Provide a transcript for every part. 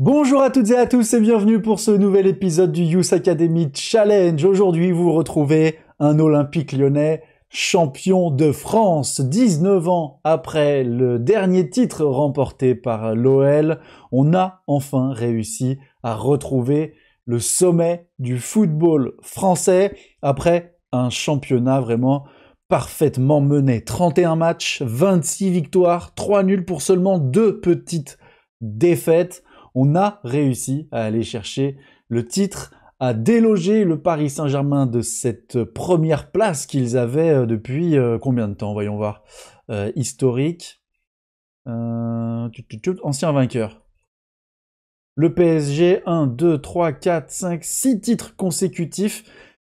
Bonjour à toutes et à tous et bienvenue pour ce nouvel épisode du Youth Academy Challenge. Aujourd'hui, vous retrouvez un Olympique Lyonnais champion de France. 19 ans après le dernier titre remporté par l'OL, on a enfin réussi à retrouver le sommet du football français après un championnat vraiment parfaitement mené. 31 matchs, 26 victoires, 3 nuls pour seulement 2 petites défaites. On a réussi à aller chercher le titre, à déloger le Paris Saint-Germain de cette première place qu'ils avaient depuis combien de temps, voyons voir. Historique. Ancien vainqueur. Le PSG, 1, 2, 3, 4, 5, 6 titres consécutifs.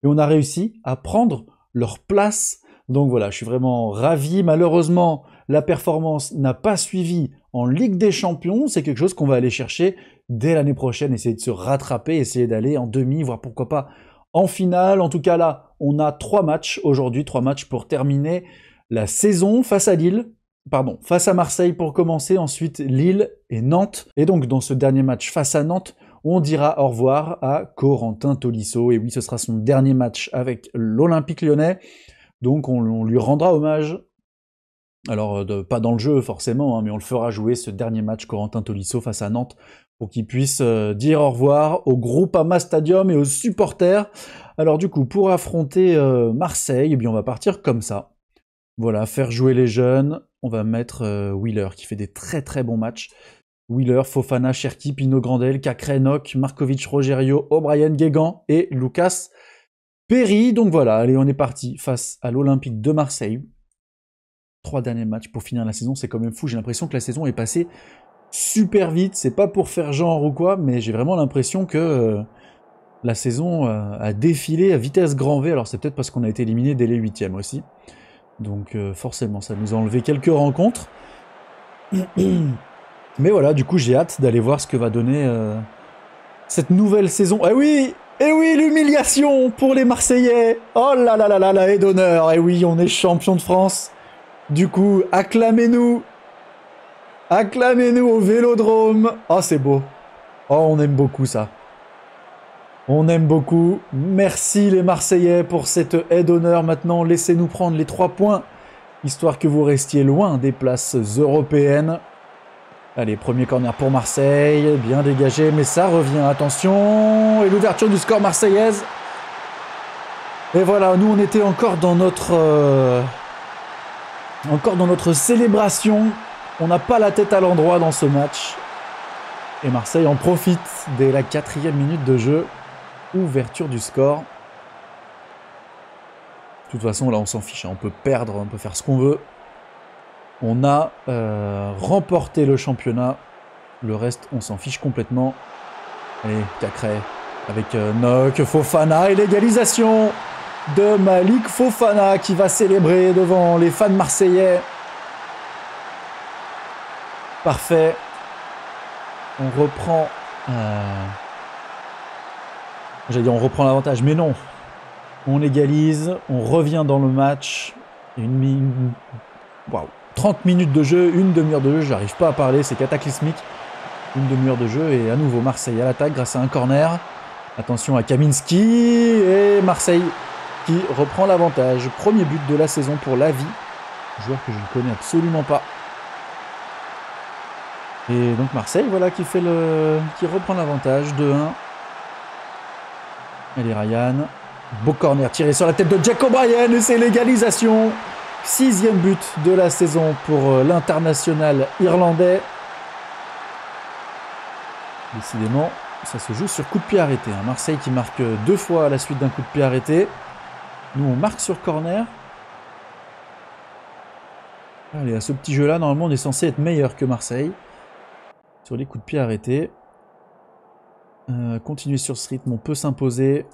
Et on a réussi à prendre leur place. Donc voilà, je suis vraiment ravi. Malheureusement, la performance n'a pas suivi en Ligue des Champions. C'est quelque chose qu'on va aller chercher dès l'année prochaine, essayer de se rattraper, essayer d'aller en demi, voire pourquoi pas en finale. En tout cas là, on a 3 matchs aujourd'hui, 3 matchs pour terminer la saison face à Lille. Face à Marseille pour commencer, ensuite Lille et Nantes. Et donc dans ce dernier match face à Nantes, on dira au revoir à Corentin Tolisso. Et oui, ce sera son dernier match avec l'Olympique Lyonnais. Donc on lui rendra hommage. Alors pas dans le jeu forcément, hein, mais on le fera jouer ce dernier match Corentin Tolisso face à Nantes pour qu'il puisse dire au revoir au Groupama Stadium et aux supporters. Alors du coup, pour affronter Marseille, eh bien on va partir comme ça. Voilà, faire jouer les jeunes. On va mettre Wheeler qui fait des très très bons matchs. Wheeler, Fofana, Cherki, Pino Grandel, Cacré, Nock, Markovic, Rogerio, O'Brien, Guégan et Lucas Perry. Donc voilà, allez, on est parti face à l'Olympique de Marseille. 3 derniers matchs pour finir la saison, c'est quand même fou. J'ai l'impression que la saison est passée super vite. C'est pas pour faire genre ou quoi, mais j'ai vraiment l'impression que la saison a défilé à vitesse grand V. Alors c'est peut-être parce qu'on a été éliminé dès les 8e aussi. Donc forcément, ça nous a enlevé quelques rencontres. Mais voilà, du coup, j'ai hâte d'aller voir ce que va donner cette nouvelle saison. Eh oui, l'humiliation pour les Marseillais. Oh là là là là, la haie d'honneur. Eh oui, on est champion de France. Du coup, acclamez-nous. Acclamez-nous au Vélodrome. Oh, c'est beau. Oh, on aime beaucoup ça. On aime beaucoup. Merci les Marseillais pour cette haie d'honneur. Maintenant, laissez-nous prendre les 3 points, histoire que vous restiez loin des places européennes. Allez, premier corner pour Marseille. Bien dégagé, mais ça revient. Attention. Et l'ouverture du score marseillaise. Et voilà, nous, on était encore dans notre célébration. On n'a pas la tête à l'endroit dans ce match. Et Marseille en profite dès la 4e minute de jeu. Ouverture du score. De toute façon, là, on s'en fiche. On peut perdre, on peut faire ce qu'on veut. On a remporté le championnat. Le reste, on s'en fiche complètement. Allez, Cacré avec Nock, Fofana et l'égalisation de Malik Fofana qui va célébrer devant les fans marseillais. Parfait. On reprend... J'allais dire on reprend l'avantage, mais non. On égalise, on revient dans le match. Waouh. 30 minutes de jeu, une demi-heure de jeu, j'arrive pas à parler, c'est cataclysmique. Une demi-heure de jeu et à nouveau Marseille à l'attaque grâce à un corner. Attention à Kaminski et Marseille qui reprend l'avantage. Premier but de la saison pour Lavie, joueur que je ne connais absolument pas. Et donc Marseille, voilà, qui reprend l'avantage, 2-1. Allez Ryan, beau corner tiré sur la tête de Jack O'Brien et c'est l'égalisation. 6e but de la saison pour l'international irlandais. Décidément, ça se joue sur coup de pied arrêté. Marseille qui marque 2 fois à la suite d'un coup de pied arrêté. Nous, on marque sur corner. Allez, à ce petit jeu-là, normalement, on est censé être meilleur que Marseille. Sur les coups de pied arrêtés. Continuer sur ce rythme, on peut s'imposer.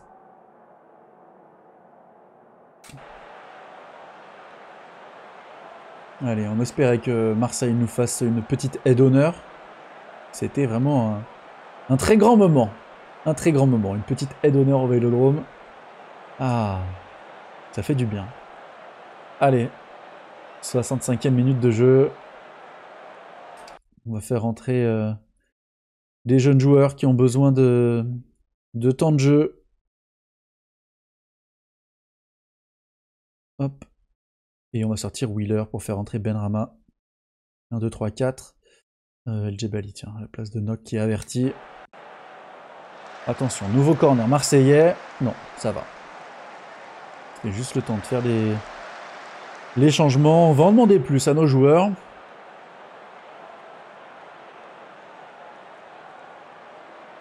Allez, on espérait que Marseille nous fasse une petite haie d'honneur. C'était vraiment un très grand moment. Un très grand moment. Une petite haie d'honneur au Vélodrome. Ah, ça fait du bien. Allez, 65e minute de jeu. On va faire rentrer des jeunes joueurs qui ont besoin de temps de jeu. Hop. Et on va sortir Wheeler pour faire entrer Benrahma. 1, 2, 3, 4. El Jebali, tiens, à la place de Nock qui est averti. Attention, nouveau corner marseillais. Non, ça va. C'est juste le temps de faire les changements. On va en demander plus à nos joueurs.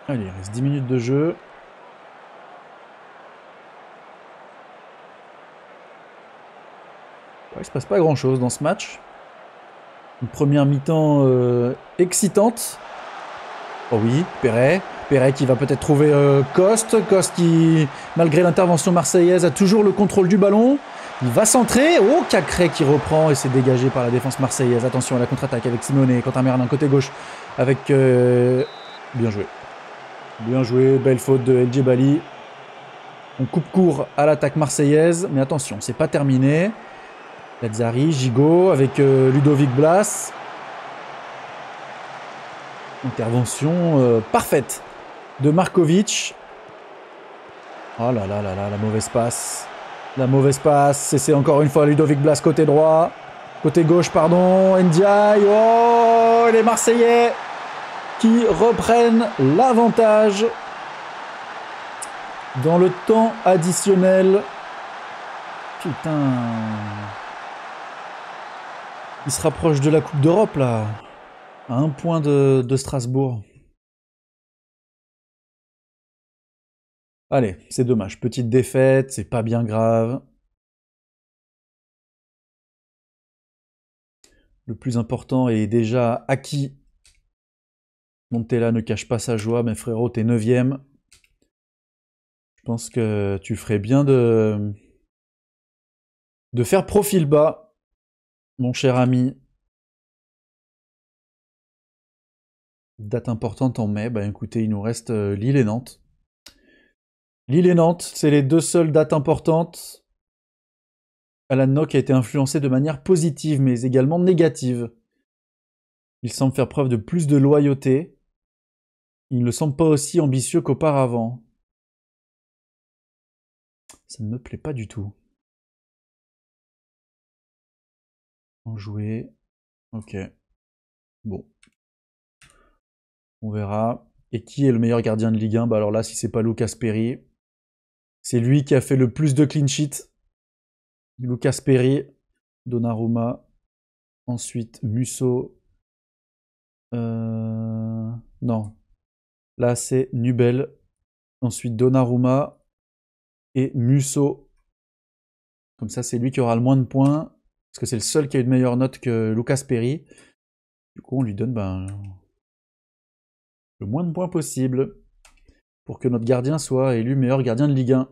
Allez, il reste 10 minutes de jeu. Ouais, il se passe pas grand chose dans ce match. Une première mi-temps excitante. Oh oui, Perret. Perret qui va peut-être trouver Coste. Coste qui, malgré l'intervention marseillaise, a toujours le contrôle du ballon. Il va centrer. Oh, Cacré qui reprend et c'est dégagé par la défense marseillaise. Attention à la contre-attaque avec Simone. Quentin Merlin côté gauche avec... Bien joué. Bien joué. Belle faute de El Jebali. On coupe court à l'attaque marseillaise. Mais attention, c'est pas terminé. Lazzari, Gigot avec Ludovic Blas. Intervention parfaite de Markovic. Oh là là là là, la mauvaise passe. La mauvaise passe. C'est encore une fois Ludovic Blas côté droit. Côté gauche, pardon. Ndiaye. Oh, les Marseillais qui reprennent l'avantage dans le temps additionnel. Putain. Il se rapproche de la Coupe d'Europe, là. À 1 point de Strasbourg. Allez, c'est dommage. Petite défaite, c'est pas bien grave. Le plus important est déjà acquis. Montella ne cache pas sa joie, mais frérot, t'es 9e. Je pense que tu ferais bien de faire profil bas, mon cher ami. Date importante en mai, bah écoutez, il nous reste Lille et Nantes. Lille et Nantes, c'est les 2 seules dates importantes. Alan Nock a été influencé de manière positive, mais également négative. Il semble faire preuve de plus de loyauté. Il ne semble pas aussi ambitieux qu'auparavant. Ça ne me plaît pas du tout. En jouer. Ok. Bon. On verra. Et qui est le meilleur gardien de Ligue 1? Bah alors là, si c'est pas Lucas Perry, c'est lui qui a fait le plus de clean sheet. Lucas Perry, Donnarumma, ensuite Musso. Non. Là, c'est Nubel. Ensuite Donnarumma et Musso. Comme ça, c'est lui qui aura le moins de points. Parce que c'est le seul qui a eu de meilleure note que Lucas Perry. Du coup, on lui donne le moins de points possible pour que notre gardien soit élu meilleur gardien de Ligue 1.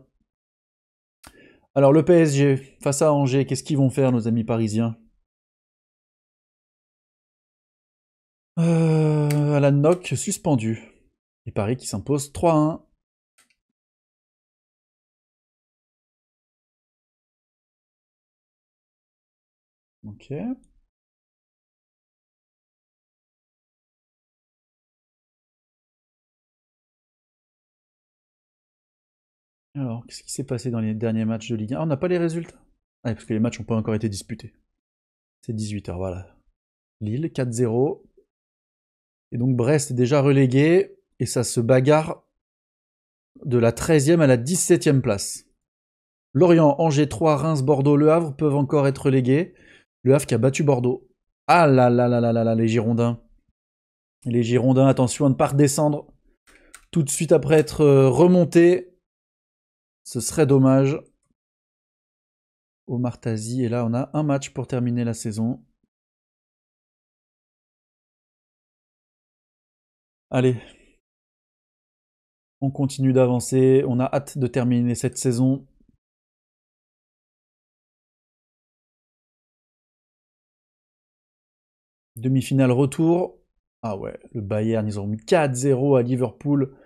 Alors le PSG, face à Angers, qu'est-ce qu'ils vont faire nos amis parisiens? Alan Nock suspendu. Et Paris qui s'impose 3-1. Ok. Alors, qu'est-ce qui s'est passé dans les derniers matchs de Ligue 1? Ah, on n'a pas les résultats? Ah, parce que les matchs n'ont pas encore été disputés. C'est 18h, voilà. Lille, 4-0. Et donc Brest est déjà relégué. Et ça se bagarre de la 13e à la 17e place. Lorient, Angers, 3, Reims, Bordeaux, Le Havre peuvent encore être relégués. Le Havre qui a battu Bordeaux. Ah là là là là là là, les Girondins. Les Girondins, attention à ne pas redescendre tout de suite après être remontés. Ce serait dommage. Omar Tazi, et là on a un match pour terminer la saison. Allez. On continue d'avancer. On a hâte de terminer cette saison. Demi-finale retour. Ah ouais, le Bayern, ils ont mis 4-0 à Liverpool.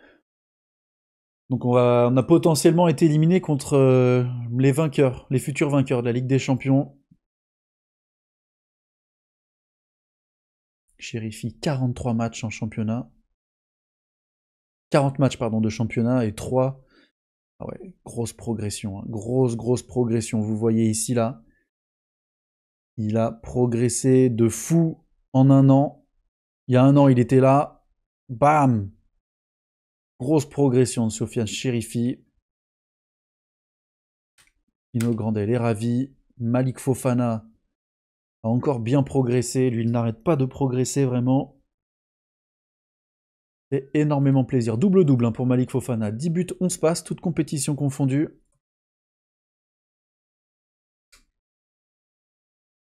Donc on a potentiellement été éliminé contre les vainqueurs, les futurs vainqueurs de la Ligue des Champions. Chérifi, 43 matchs en championnat. 40 matchs pardon, de championnat et 3. Ah ouais, grosse progression. Hein. Grosse progression. Vous voyez ici, là. Il a progressé de fou en un an. Il y a un an, il était là. Bam! Grosse progression de Sofiane Chérifi. Pino Grandel est ravi. Malik Fofana a encore bien progressé. Lui, il n'arrête pas de progresser vraiment. C'est énormément plaisir. Double-double hein, pour Malik Fofana. 10 buts, 11 passes, toutes compétitions confondues.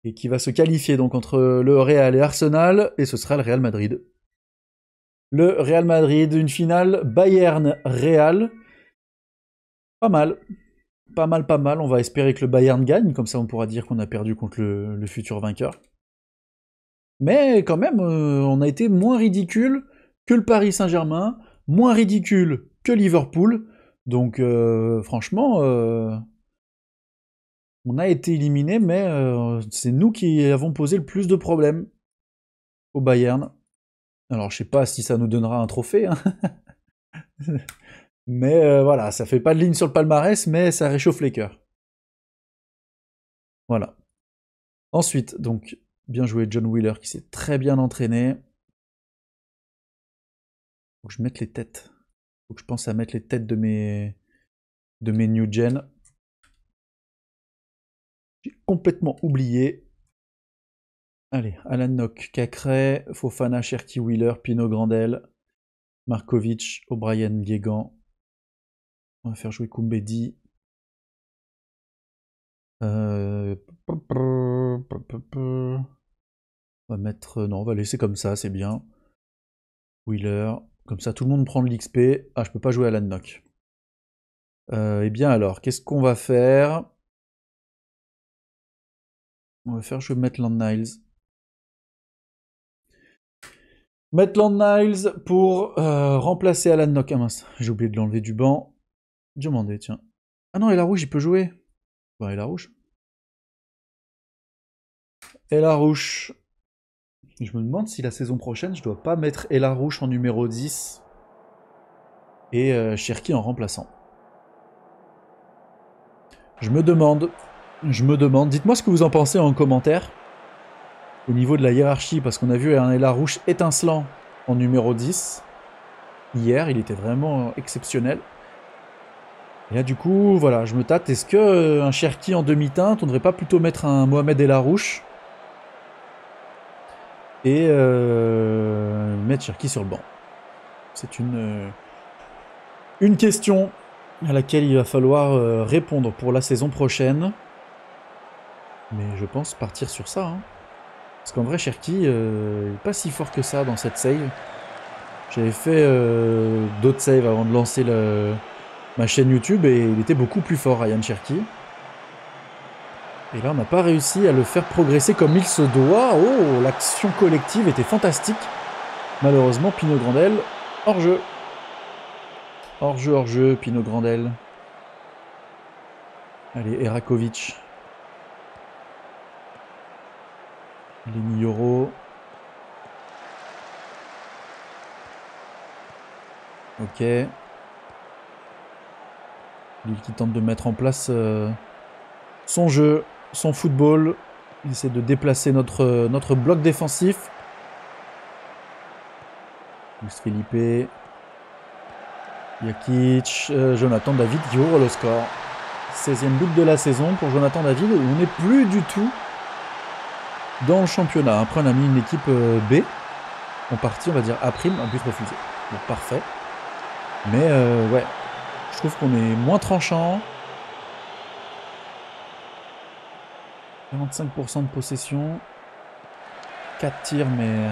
Et qui va se qualifier donc entre le Real et Arsenal. Et ce sera le Real Madrid. Le Real Madrid, une finale Bayern-Real. Pas mal. Pas mal. On va espérer que le Bayern gagne. Comme ça, on pourra dire qu'on a perdu contre le futur vainqueur. Mais quand même, on a été moins ridicule que le Paris Saint-Germain, moins ridicule que Liverpool. Donc franchement, on a été éliminé, mais c'est nous qui avons posé le plus de problèmes au Bayern. Alors je sais pas si ça nous donnera un trophée, hein. Mais voilà, ça fait pas de ligne sur le palmarès, mais ça réchauffe les cœurs. Voilà. Ensuite, donc, bien joué John Wheeler qui s'est très bien entraîné. Faut que je mette les têtes. Faut que je pense à mettre les têtes de mes new gen. J'ai complètement oublié. Allez, Alan Nock, Cacré, Fofana, Cherki, Wheeler, Pino Grandel, Markovic, O'Brien, Guégan. On va faire jouer Koumbedi. On va mettre... Non, on va laisser comme ça, c'est bien. Wheeler. Comme ça, tout le monde prend de l'XP. Ah, je peux pas jouer Alan Nock. Eh bien alors, qu'est-ce qu'on va faire? On va faire jouer Maitland Niles. Maitland Niles pour remplacer Alan Nock. Ah mince, j'ai oublié de l'enlever du banc. Demandez, tiens. Ah non, et la rouge, il peut jouer. Bon, et la rouge. Et la rouge. Je me demande si la saison prochaine, je dois pas mettre Ella Rouge en numéro 10 et Cherki en remplaçant. Je me demande. Dites-moi ce que vous en pensez en commentaire. Au niveau de la hiérarchie, parce qu'on a vu un Ella Rouge étincelant en numéro 10. Hier, il était vraiment exceptionnel. Et là, du coup, voilà, je me tâte. Est-ce qu'un Cherki en demi-teinte, on ne devrait pas plutôt mettre un Mohamed Ella Rouge et mettre Cherki sur le banc? C'est une question à laquelle il va falloir répondre pour la saison prochaine. Mais je pense partir sur ça. Hein. Parce qu'en vrai, Cherki n'est pas si fort que ça dans cette save. J'avais fait d'autres saves avant de lancer ma chaîne YouTube et il était beaucoup plus fort, Ryan Cherki. Et là, on n'a pas réussi à le faire progresser comme il se doit. Oh, l'action collective était fantastique. Malheureusement, Pino Grandel, hors-jeu. Hors-jeu, Pino Grandel. Allez, Erakovic. Lenny Yoro. Ok. Lille qui tente de mettre en place son jeu, son football. Il essaie de déplacer notre bloc défensif. Luis Felipe. Jakic. Jonathan David qui ouvre le score. 16e but de la saison pour Jonathan David. On n'est plus du tout dans le championnat. Après, on a mis une équipe B. En partie, on va dire A', un but refusé. Bon, parfait. Mais ouais, je trouve qu'on est moins tranchant. 45% de possession. 4 tirs, mais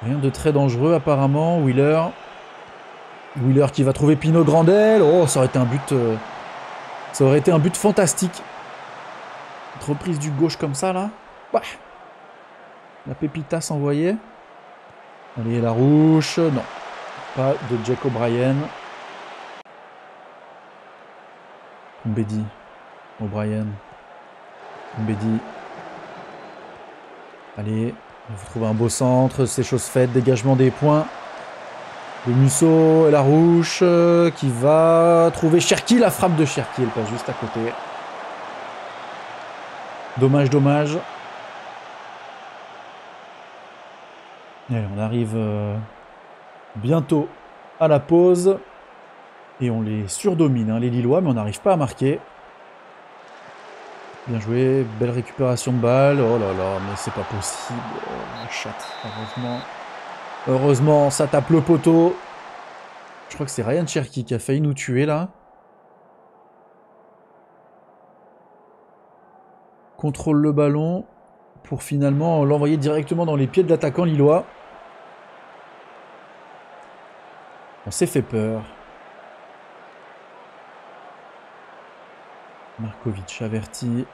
rien de très dangereux apparemment. Wheeler qui va trouver Pino Grandel. Oh, ça aurait été un but fantastique. Une reprise du gauche comme ça, là. Bah. La pépita s'envoyait. Allez, la rouge. Non. Pas de Jack O'Brien. Mbedi. O'Brien. Mbedi. Allez. Il faut trouver un beau centre. C'est chose faite. Dégagement des points. Le Musso et la Rouche qui va trouver Cherki. La frappe de Cherki, elle passe juste à côté. Dommage, dommage. Allez, on arrive bientôt à la pause. Et on les surdomine, hein, les Lillois, mais on n'arrive pas à marquer. Bien joué, belle récupération de balle. Oh là là, mais c'est pas possible. Oh, la chatte, heureusement. Heureusement, ça tape le poteau. Je crois que c'est Ryan Cherki qui a failli nous tuer là. Contrôle le ballon pour finalement l'envoyer directement dans les pieds de l'attaquant lillois. On s'est fait peur. Markovic averti.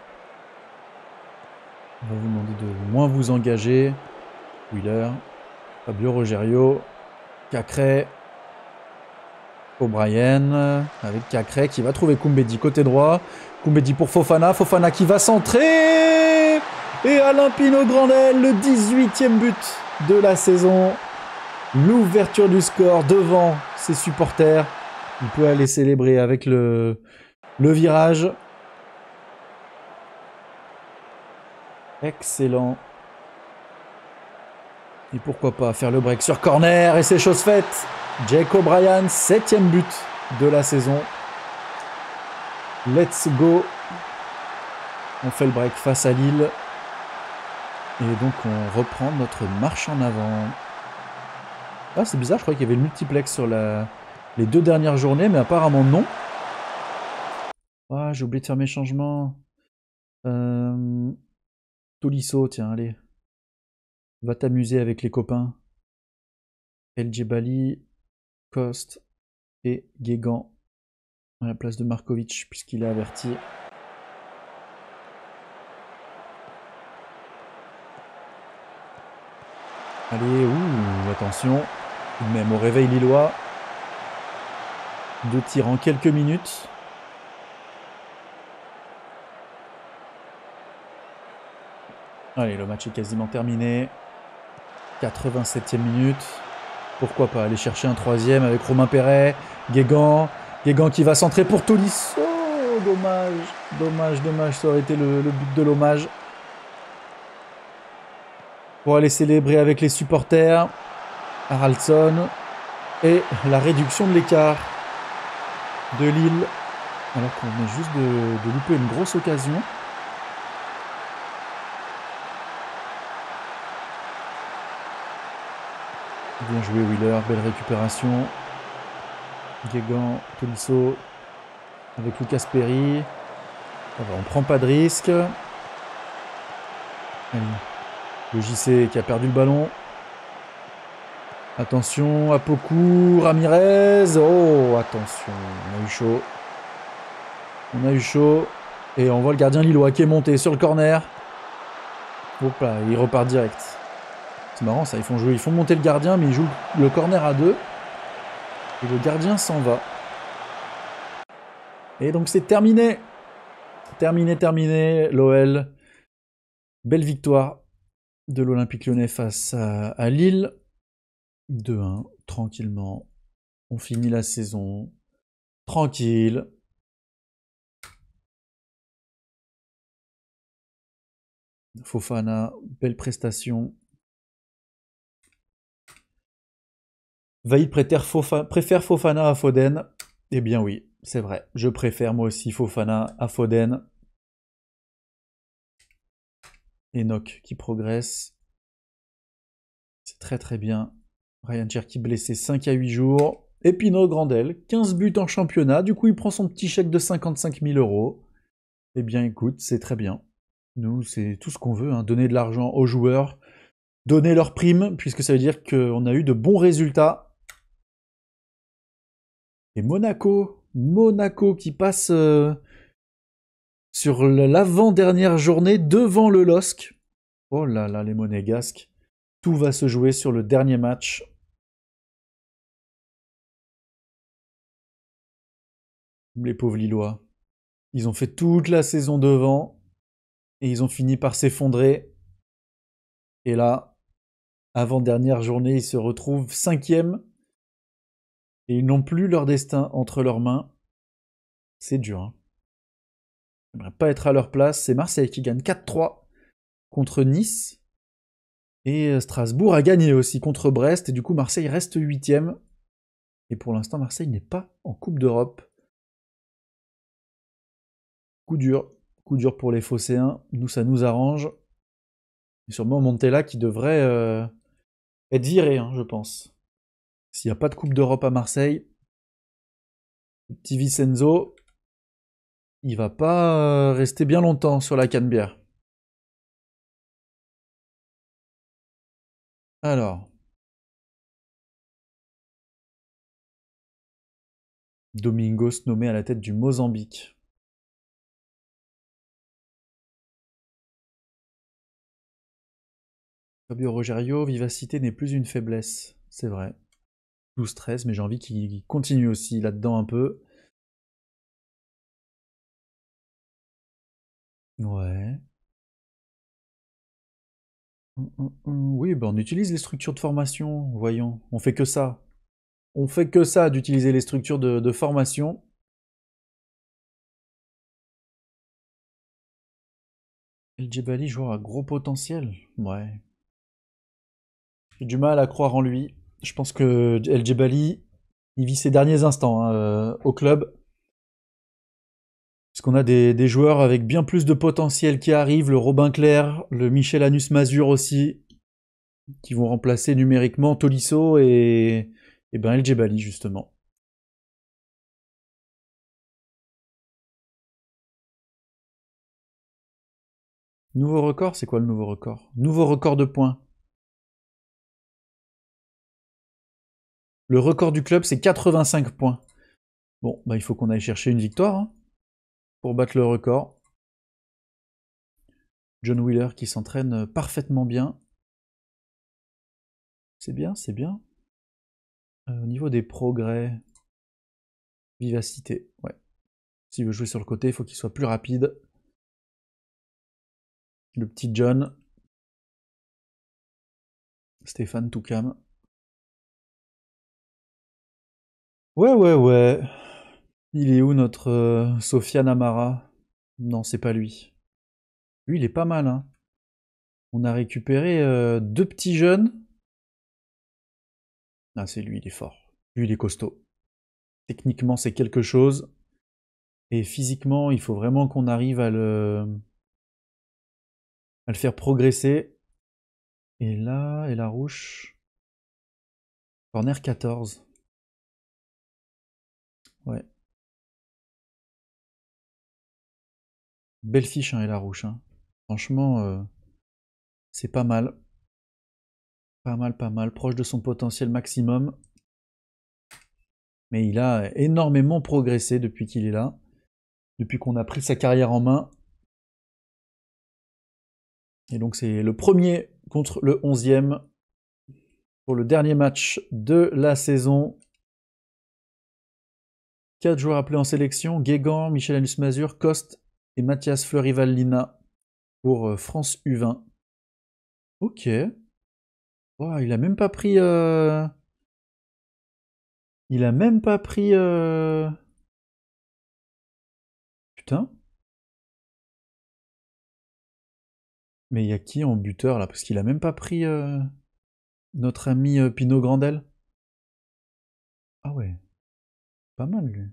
On va vous demander de moins vous engager. Wheeler. Fabio Rogerio. Cacré. O'Brien. Avec Cacré qui va trouver Koumbedi côté droit. Koumbedi pour Fofana. Fofana qui va centrer. Et Alain Pinot-Grandel, le 18e but de la saison. L'ouverture du score devant ses supporters. Il peut aller célébrer avec le virage. Excellent. Et pourquoi pas faire le break sur corner. Et c'est chose faite. Jake O'Brien, 7e but de la saison. Let's go. On fait le break face à Lille. Et donc on reprend notre marche en avant. Ah, c'est bizarre, je croyais qu'il y avait le multiplex sur les 2 dernières journées, mais apparemment non. Ah, j'ai oublié de faire mes changements. Tolisso, tiens, allez. Va t'amuser avec les copains. El Djebali, Coste et Guégan à la place de Markovic, puisqu'il est averti. Allez, attention. Même au réveil lillois. 2 tirs en quelques minutes. Allez, le match est quasiment terminé. 87e minute. Pourquoi pas aller chercher un 3e avec Romain Perret. Guégan. Guégan qui va centrer pour Tolisso. Oh, dommage. Dommage, dommage. Ça aurait été le but de l'hommage. Pour aller célébrer avec les supporters. Haraldsson. Et la réduction de l'écart de Lille. Alors qu'on vient juste de louper une grosse occasion. Bien joué Wheeler, belle récupération. Guégan, Tolisso avec Lucas Perry. On prend pas de risque. Allez. Le JC qui a perdu le ballon. Attention, Apoku, Ramirez. Oh, attention, on a eu chaud. On a eu chaud. Et on voit le gardien lillois qui est monté sur le corner. Hop là, il repart direct. C'est marrant ça, ils font monter le gardien, mais ils jouent le corner à 2. Et le gardien s'en va. Et donc c'est terminé. Terminé, l'OL. Belle victoire de l'Olympique Lyonnais face à Lille. 2-1, tranquillement. On finit la saison. Tranquille. Fofana, belle prestation. Vaïd préfère Fofana à Foden. Eh bien oui, c'est vrai. Je préfère moi aussi Fofana à Foden. Enoch qui progresse. C'est très très bien. Ryan Cherki blessé 5 à 8 jours. Et Pinot-Grandel, 15 buts en championnat. Du coup, il prend son petit chèque de 55 000 €. Eh bien écoute, c'est très bien. Nous, c'est tout ce qu'on veut, hein. Donner de l'argent aux joueurs. Donner leurs primes, puisque ça veut dire qu'on a eu de bons résultats. Et Monaco qui passe sur l'avant-dernière journée devant le LOSC. Oh là là, les Monégasques. Tout va se jouer sur le dernier match. Les pauvres Lillois. Ils ont fait toute la saison devant et ils ont fini par s'effondrer. Et là, avant-dernière journée, ils se retrouvent 5e. Et ils n'ont plus leur destin entre leurs mains. C'est dur, hein. J'aimerais pas être à leur place. C'est Marseille qui gagne 4-3 contre Nice. Et Strasbourg a gagné aussi contre Brest. Et du coup, Marseille reste 8ème. Et pour l'instant, Marseille n'est pas en Coupe d'Europe. Coup dur. Coup dur pour les Phocéens. Nous, ça nous arrange. Et sûrement Montella qui devrait être viré, hein, je pense. S'il n'y a pas de Coupe d'Europe à Marseille, le petit Vincenzo, il va pas rester bien longtemps sur la Canebière. Alors, Domingos nommé à la tête du Mozambique. Fabio Rogerio, vivacité n'est plus une faiblesse. C'est vrai. 12-13, mais j'ai envie qu'il continue aussi là-dedans un peu. Ouais. Oui, ben on utilise les structures de formation, voyons. On fait que ça. On fait que ça d'utiliser les structures de formation. El Djebali, joueur à gros potentiel. Ouais. J'ai du mal à croire en lui. Je pense que El Djebali, il vit ses derniers instants, hein, au club. Parce qu'on a des joueurs avec bien plus de potentiel qui arrivent, le Robin Clair, le Michel Anus-Mazur aussi, qui vont remplacer numériquement Tolisso et ben El Djebali justement. Nouveau record, c'est quoi le nouveau record? Nouveau record de points. Le record du club, c'est 85 points. Bon, bah il faut qu'on aille chercher une victoire, hein, pour battre le record. John Wheeler qui s'entraîne parfaitement bien. C'est bien, c'est bien. Au niveau des progrès, vivacité, ouais. S'il veut jouer sur le côté, il faut qu'il soit plus rapide. Le petit John. Stéphane Toukam. Ouais, ouais, ouais. Il est où notre Sofiane Amara? Non, c'est pas lui. Lui, il est pas mal, hein. On a récupéré deux petits jeunes. Ah, c'est lui, il est fort. Lui, il est costaud. Techniquement, c'est quelque chose. Et physiquement, il faut vraiment qu'on arrive à le faire progresser. Et là, et la rouche. Corner 14. Ouais. Belle fiche, hein, et la rouche, hein. Franchement, c'est pas mal. Pas mal, pas mal. Proche de son potentiel maximum. Mais il a énormément progressé depuis qu'il est là. Depuis qu'on a pris sa carrière en main. Et donc c'est le premier contre le 11e pour le dernier match de la saison. 4 joueurs appelés en sélection, Guégan, Michel Anus-Mazur, Coste et Mathias Fleury-Vallina pour France U20. Ok. Wow, il a même pas pris... Il a même pas pris... Putain. Mais il y a qui en buteur là? Parce qu'il a même pas pris notre ami Pino Grandel. Ah ouais. Pas mal lui.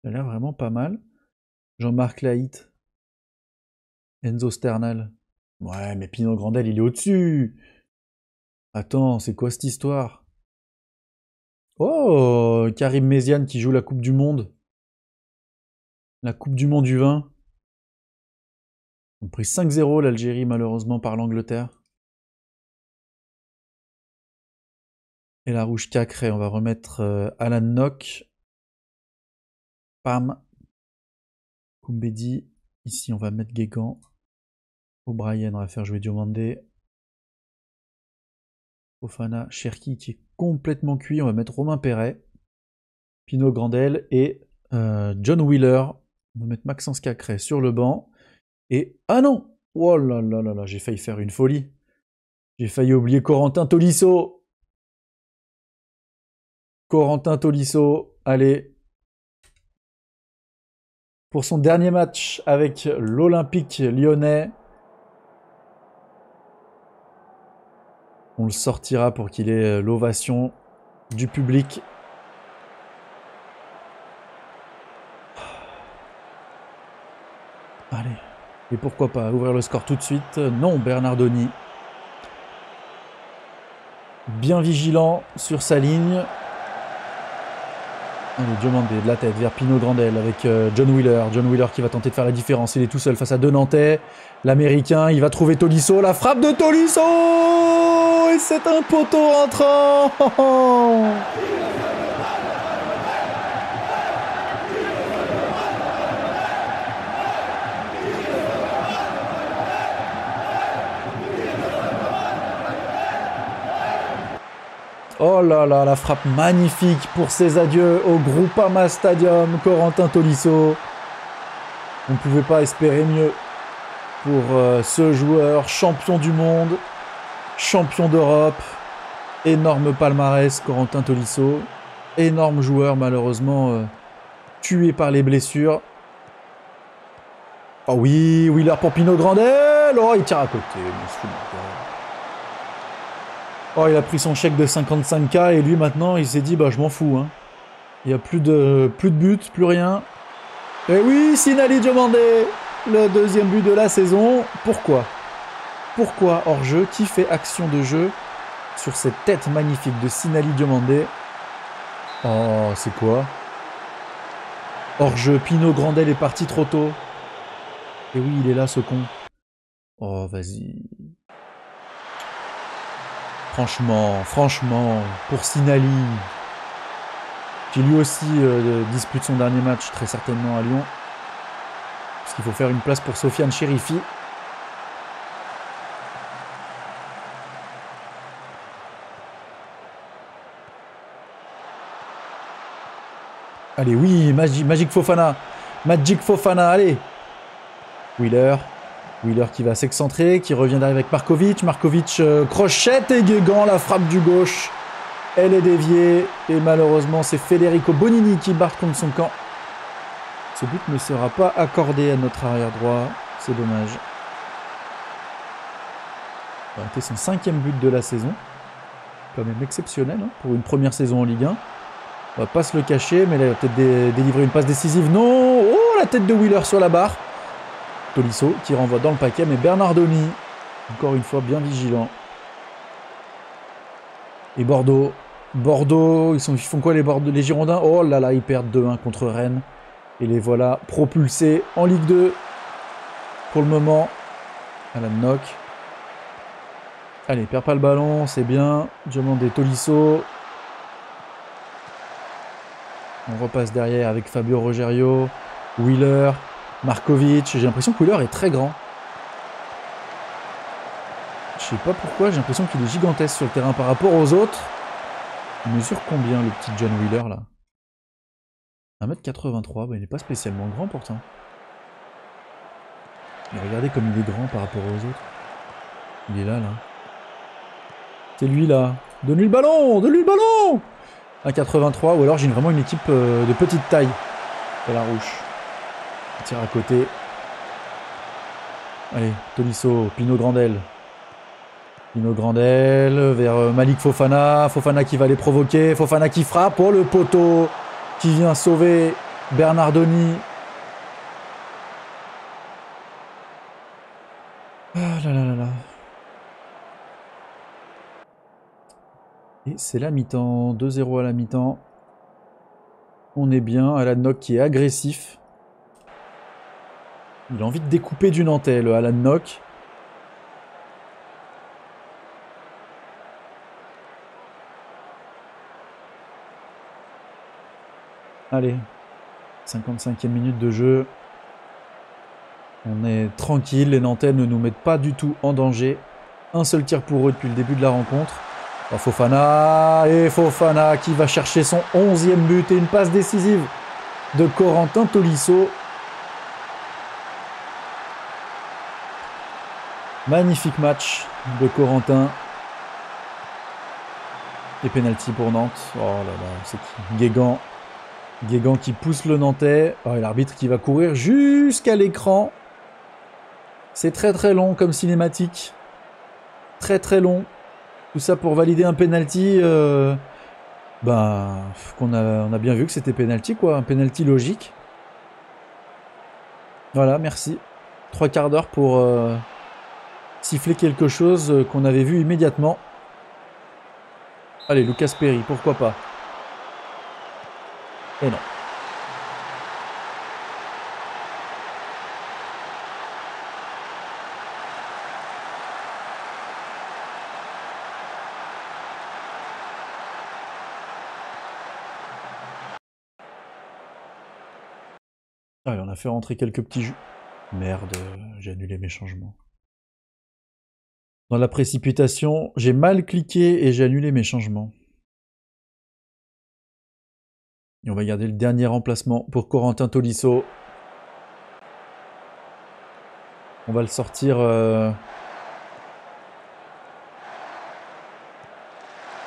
Il a l'air vraiment pas mal. Jean-Marc Laït. Enzo Sternal. Ouais, mais Pino Grandel, il est au-dessus. Attends, c'est quoi cette histoire? Oh, Karim Méziane qui joue la Coupe du Monde. La Coupe du Monde du vin. On a pris 5-0 l'Algérie, malheureusement, par l'Angleterre. Et la rouge Cacré, on va remettre Alan Nock. Pam. Koumbedi. Ici, on va mettre Guégan. O'Brien, on va faire jouer Diomandé. Fofana, Cherki qui est complètement cuit. On va mettre Romain Perret. Pino Grandel et John Wheeler. On va mettre Maxence Cacré sur le banc. Et... Ah non! Oh là là là là, j'ai failli faire une folie. J'ai failli oublier Corentin Tolisso. Corentin Tolisso, allez, pour son dernier match avec l'Olympique lyonnais. On le sortira pour qu'il ait l'ovation du public. Allez, et pourquoi pas ouvrir le score tout de suite? Non, Bernardoni. Bien vigilant sur sa ligne. Allez, Diomandé de la tête vers Pino Grandel avec John Wheeler. John Wheeler qui va tenter de faire la différence. Il est tout seul face à deux Nantais. L'Américain, il va trouver Tolisso. La frappe de Tolisso! Et c'est un poteau rentrant! Oh là là, la frappe magnifique pour ses adieux au Groupama Stadium, Corentin Tolisso. On ne pouvait pas espérer mieux pour ce joueur, champion du monde, champion d'Europe. Énorme palmarès, Corentin Tolisso. Énorme joueur, malheureusement tué par les blessures. Oh oui, Wheeler pour Pino Grandel. Oh, il tire à côté. Oh, il a pris son chèque de 55K et lui maintenant il s'est dit bah je m'en fous. Hein. Il n'y a plus de buts, plus rien. Et oui, Sinali Diomandé, le deuxième but de la saison. Pourquoi? Pourquoi hors-jeu? Qui fait action de jeu sur cette tête magnifique de Sinali Diomandé? Oh, c'est quoi? Hors-jeu, Pino Grandel est parti trop tôt. Et oui, il est là ce con. Oh, vas-y. Franchement, pour Sinali, qui lui aussi dispute son dernier match très certainement à Lyon, parce qu'il faut faire une place pour Sofiane Chérifi. Allez, oui, Magic Fofana, allez. Wheeler qui va s'excentrer, qui revient d'arriver avec Markovic. Markovic crochette et Guégan, la frappe du gauche. Elle est déviée et malheureusement c'est Federico Bonini qui barre contre son camp. Ce but ne sera pas accordé à notre arrière droit, c'est dommage. Ça a été son 5e but de la saison. Quand même exceptionnel hein, pour une première saison en Ligue 1. On va pas se le cacher, mais là il va peut-être délivrer une passe décisive. Non! Oh, la tête de Wheeler sur la barre. Tolisso qui renvoie dans le paquet, mais Bernardoni, encore une fois, bien vigilant. Et Bordeaux, ils font quoi les Girondins? Oh là là, ils perdent 2-1 contre Rennes. Et les voilà propulsés en Ligue 2. Pour le moment, Alan Nock. Allez, perd pas le ballon, c'est bien. Diomandé Tolisso. On repasse derrière avec Fabio Rogerio. Wheeler. Markovic, j'ai l'impression que Wheeler est très grand. Je sais pas pourquoi, j'ai l'impression qu'il est gigantesque sur le terrain par rapport aux autres. Il mesure combien le petit John Wheeler là? 1m83, bah, il n'est pas spécialement grand pourtant. Mais regardez comme il est grand par rapport aux autres. Il est là. C'est lui là. Donne-lui le ballon! 1m83, ou alors j'ai vraiment une équipe de petite taille. C'est la rouge. Tire à côté. Allez, Tolisso, Pino Grandel vers Malik Fofana. Fofana qui va les provoquer. Fofana qui frappe. Oh, le poteau qui vient sauver Bernardoni. Ah là là là là. Et c'est la mi-temps. 2-0 à la mi-temps. On est bien. Alan Nock qui est agressif. Il a envie de découper du Nantais, le Alan Nock. Allez, 55e minute de jeu. On est tranquille, les Nantais ne nous mettent pas du tout en danger. Un seul tir pour eux depuis le début de la rencontre. Oh, Fofana qui va chercher son 11e but et une passe décisive de Corentin Tolisso. Magnifique match de Corentin. Et penalty pour Nantes. Oh là là, c'est qui? Guégan. Guégan qui pousse le Nantais. Oh, et l'arbitre qui va courir jusqu'à l'écran. C'est très très long comme cinématique. Très très long. Tout ça pour valider un penalty. On a bien vu que c'était penalty, quoi. Un penalty logique. Voilà, merci. 3/4 d'heure pour siffler quelque chose qu'on avait vu immédiatement. Allez, Lucas Perry, pourquoi pas. Et non. Allez, on a fait rentrer quelques petits jeux. Merde, j'ai annulé mes changements. Dans la précipitation, j'ai mal cliqué et j'ai annulé mes changements. Et on va garder le dernier remplacement pour Corentin Tolisso. On va le sortir à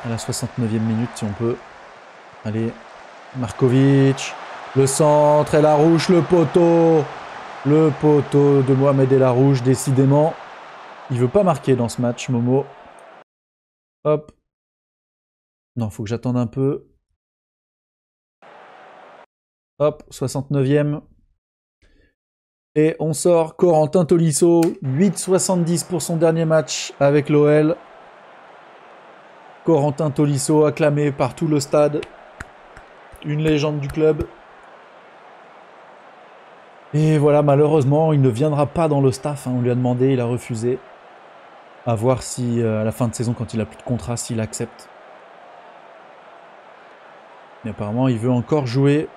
la 69e minute si on peut. Allez, Markovic. Le centre et Larouche, le poteau. Le poteau de Mohamed El Larouche, décidément. Il veut pas marquer dans ce match, Momo. Hop. Non, faut que j'attende un peu. Hop, 69e. Et on sort Corentin Tolisso, 8,70 pour son dernier match avec l'OL. Corentin Tolisso, acclamé par tout le stade. Une légende du club. Et voilà, malheureusement, il ne viendra pas dans le staff. On lui a demandé, il a refusé. À voir si, à la fin de saison, quand il a plus de contrat, s'il accepte. Mais apparemment, il veut encore jouer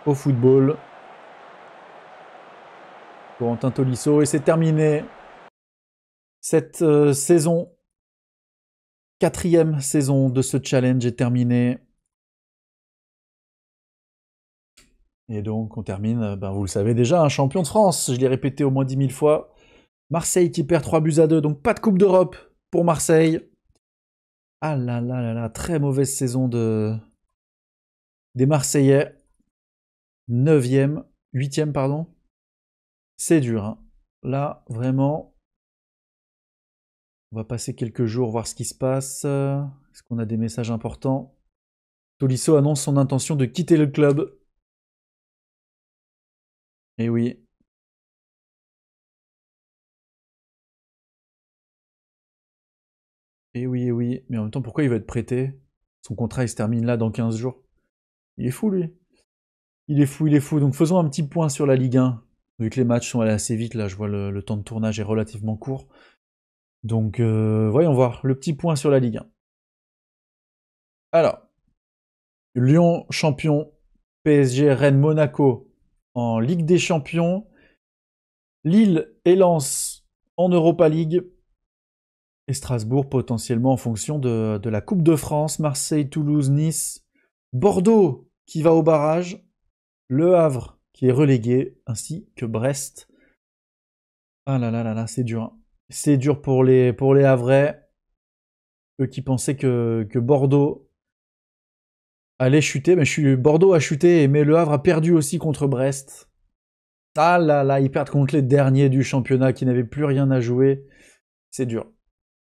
au football. Corentin Tolisso, et c'est terminé. Cette saison, 4e saison de ce challenge est terminée. Et donc, on termine, vous le savez déjà, un champion de France. Je l'ai répété au moins 10 000 fois. Marseille qui perd 3-2, donc pas de Coupe d'Europe pour Marseille. Ah là là là là, très mauvaise saison des Marseillais. 9e, 8e, pardon. C'est dur, hein. Là, vraiment, on va passer quelques jours, voir ce qui se passe. Est-ce qu'on a des messages importants? Tolisso annonce son intention de quitter le club. Eh oui. Eh oui, eh oui. Mais en même temps, pourquoi il va être prêté? Son contrat, il se termine là dans 15 jours. Il est fou, lui. Il est fou, il est fou. Donc faisons un petit point sur la Ligue 1. Vu que les matchs sont allés assez vite, là, je vois le temps de tournage est relativement court. Donc, voyons voir. Le petit point sur la Ligue 1. Alors, Lyon champion, PSG, Rennes, Monaco en Ligue des Champions, Lille et Lens en Europa League, et Strasbourg potentiellement en fonction de la Coupe de France, Marseille, Toulouse, Nice, Bordeaux qui va au barrage, Le Havre qui est relégué, ainsi que Brest. Ah là là là là, c'est dur. Hein. C'est dur pour les Havrais, eux qui pensaient que Bordeaux allait chuter, mais Bordeaux a chuté, mais Le Havre a perdu aussi contre Brest. Ah là là, ils perdent contre les derniers du championnat qui n'avaient plus rien à jouer. C'est dur.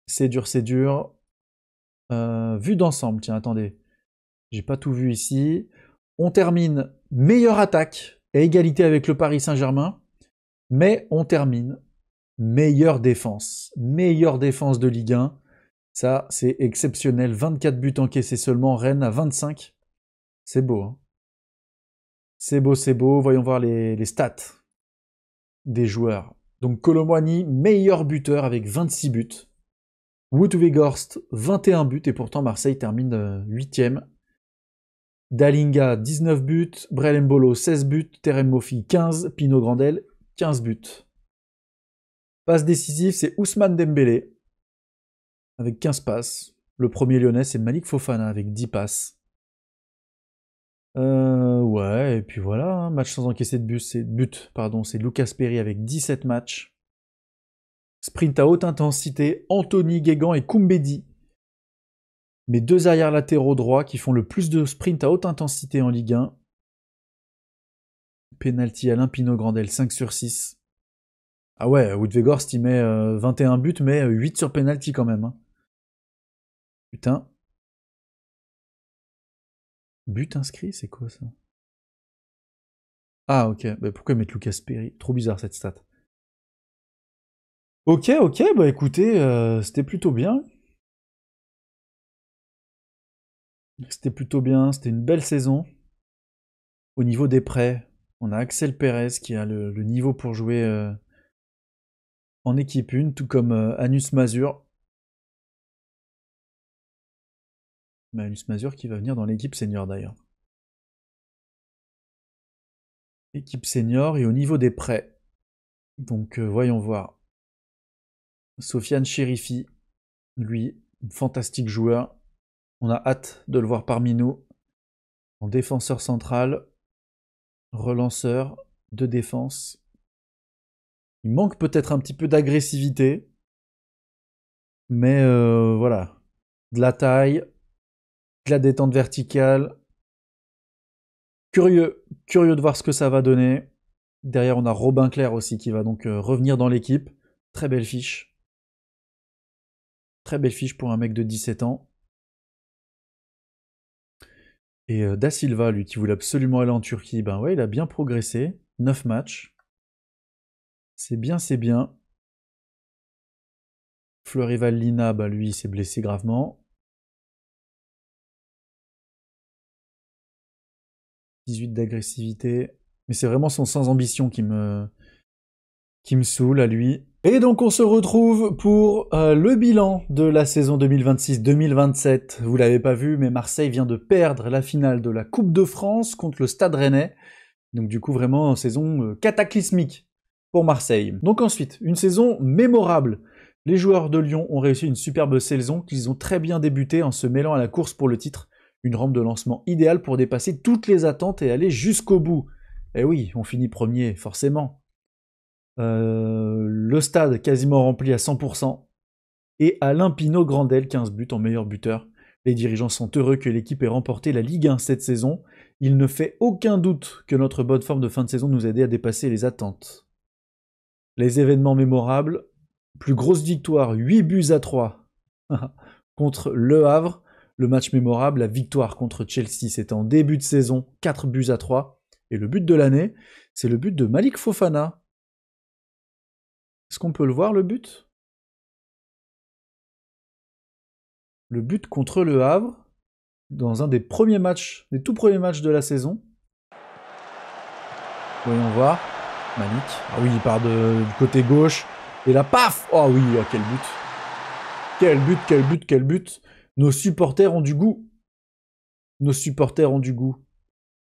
C'est dur, c'est dur. Vue d'ensemble, tiens, attendez. J'ai pas tout vu ici. On termine meilleure attaque et égalité avec le Paris Saint-Germain. Mais on termine meilleure défense. Meilleure défense de Ligue 1. Ça, c'est exceptionnel. 24 buts encaissés seulement. Rennes à 25. C'est beau. Hein. C'est beau, c'est beau. Voyons voir les stats des joueurs. Donc Colomboigny, meilleur buteur avec 26 buts. Wout Weghorst, 21 buts, et pourtant Marseille termine 8e. Dalinga, 19 buts. Brel Mbolo, 16 buts. Terem Moffi, 15. Pino Grandel, 15 buts. Passe décisive, c'est Ousmane Dembélé, avec 15 passes. Le premier lyonnais, c'est Malik Fofana, avec 10 passes. Ouais, et puis voilà, hein, match sans encaisser de but, c'est Lucas Perry avec 17 matchs. Sprint à haute intensité, Anthony Guégan et Koumbedi Mes 2 arrières latéraux droits qui font le plus de sprint à haute intensité en Ligue 1. Penalty Alain Pinot-Grandel, 5 sur 6. Ah ouais, Wout Weghorst, il met 21 buts, mais 8 sur penalty quand même. Hein. Putain. But inscrit, c'est quoi ça? Ah ok, bah, pourquoi mettre Lucas Perry? Trop bizarre cette stat. Ok, bah écoutez, c'était plutôt bien. C'était une belle saison. Au niveau des prêts, on a Axel Perez qui a le niveau pour jouer en équipe 1, tout comme Anus Mazur. Anus Mazur qui va venir dans l'équipe senior d'ailleurs. Équipe senior et au niveau des prêts. Donc voyons voir. Sofiane Chérifi, lui, fantastique joueur. On a hâte de le voir parmi nous. En défenseur central, relanceur, de défense. Il manque peut-être un petit peu d'agressivité. Mais voilà. De la taille, de la détente verticale. Curieux de voir ce que ça va donner. Derrière, on a Robin Clair aussi qui va donc revenir dans l'équipe. Très belle fiche. Très belle fiche pour un mec de 17 ans. Et Da Silva, lui, qui voulait absolument aller en Turquie, ben ouais, il a bien progressé. 9 matchs. C'est bien, c'est bien. Fleury Lina, bah lui, il s'est blessé gravement. 18 d'agressivité. Mais c'est vraiment son sans ambition qui me saoule à lui. Et donc on se retrouve pour le bilan de la saison 2026-2027. Vous l'avez pas vu, mais Marseille vient de perdre la finale de la Coupe de France contre le Stade Rennais. Donc du coup vraiment saison cataclysmique pour Marseille. Donc ensuite, une saison mémorable. Les joueurs de Lyon ont réussi une superbe saison qu'ils ont très bien débuté en se mêlant à la course pour le titre. Une rampe de lancement idéale pour dépasser toutes les attentes et aller jusqu'au bout. Et oui, on finit premier, forcément. Le stade quasiment rempli à 100%. Et Alain Pinot-Grandel, 15 buts en meilleur buteur. Les dirigeants sont heureux que l'équipe ait remporté la Ligue 1 cette saison. Il ne fait aucun doute que notre bonne forme de fin de saison nous a aidé à dépasser les attentes. Les événements mémorables, plus grosse victoire, 8 buts à 3 contre Le Havre. Le match mémorable, la victoire contre Chelsea, c'était en début de saison, 4 buts à 3. Et le but de l'année, c'est le but de Malik Fofana. Est-ce qu'on peut le voir, le but? Le but contre Le Havre, dans un des premiers matchs, des tout premiers matchs de la saison. Voyons voir. Malik. Ah oui, il part du côté gauche. Et là, paf! Oh oui, oh, quel but. Quel but, quel but, quel but. Nos supporters ont du goût. Nos supporters ont du goût.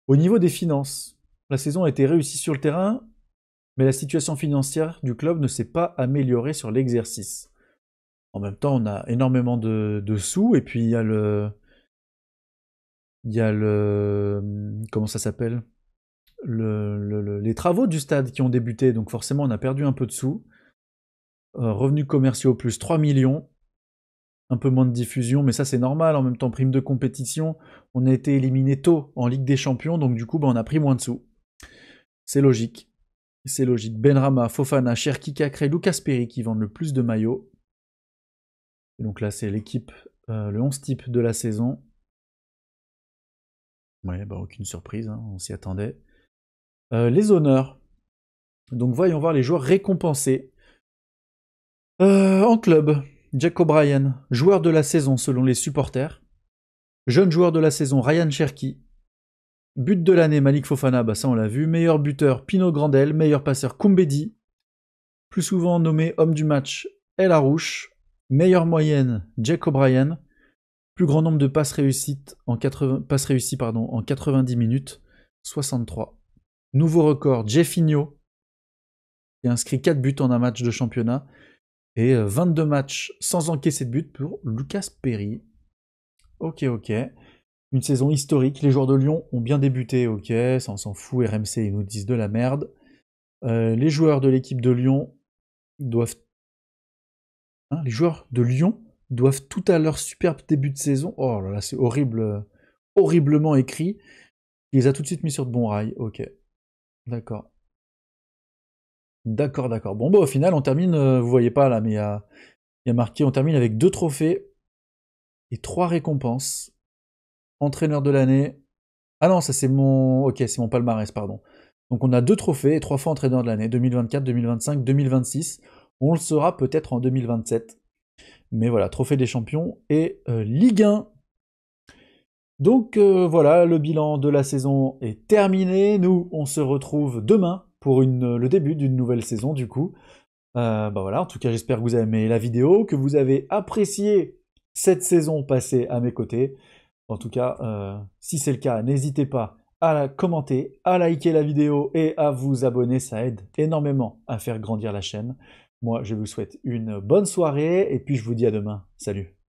Au niveau des finances, la saison a été réussie sur le terrain, mais la situation financière du club ne s'est pas améliorée sur l'exercice. En même temps, on a énormément de sous, et puis il y a le... Comment ça s'appelle? Les travaux du stade qui ont débuté, donc forcément on a perdu un peu de sous. Revenus commerciaux plus 3 millions. Un peu moins de diffusion, mais ça c'est normal. En même temps, prime de compétition, on a été éliminé tôt en Ligue des Champions, donc du coup on a pris moins de sous. C'est logique. C'est logique. Benrahma, Fofana, Cherki Kakré, Lucas Perry qui vendent le plus de maillots. Et donc là c'est l'équipe, le 11 type de la saison. Ouais, bah aucune surprise, hein, on s'y attendait. Les honneurs. Donc voyons voir les joueurs récompensés. En club, Jack O'Brien, joueur de la saison selon les supporters. Jeune joueur de la saison, Ryan Cherki. But de l'année, Malik Fofana, bah ça on l'a vu. Meilleur buteur, Pinot Grandel. Meilleur passeur, Koumbedi. Plus souvent nommé homme du match, El Harouche. Meilleure moyenne, Jack O'Brien. Plus grand nombre de passes réussies en 90 minutes, 63. Nouveau record, Jeffinho, qui a inscrit 4 buts en un match de championnat. Et 22 matchs sans encaisser de but pour Lucas Perry. Ok. Une saison historique. Les joueurs de Lyon ont bien débuté, ok. Ça on s'en fout, RMC ils nous disent de la merde. Les joueurs de l'équipe de Lyon doivent... Hein, les joueurs de Lyon doivent tout à leur superbe début de saison. Oh là là, c'est horrible, horriblement écrit. Il les a tout de suite mis sur de bons rails. Ok, d'accord. D'accord, d'accord. Bon, bah au final, on termine, vous voyez pas là, mais il y a marqué, on termine avec 2 trophées et 3 récompenses. Entraîneur de l'année. Ah non, ça c'est mon... Ok, c'est mon palmarès, pardon. Donc on a 2 trophées et 3 fois entraîneur de l'année, 2024, 2025, 2026. On le saura peut-être en 2027. Mais voilà, trophée des champions et Ligue 1. Donc voilà, le bilan de la saison est terminé. Nous, on se retrouve demain pour le début d'une nouvelle saison du coup. Bah voilà, en tout cas j'espère que vous avez aimé la vidéo, que vous avez apprécié cette saison passée à mes côtés. En tout cas, si c'est le cas, n'hésitez pas à la commenter, à liker la vidéo et à vous abonner, ça aide énormément à faire grandir la chaîne. Moi, je vous souhaite une bonne soirée et puis je vous dis à demain. Salut!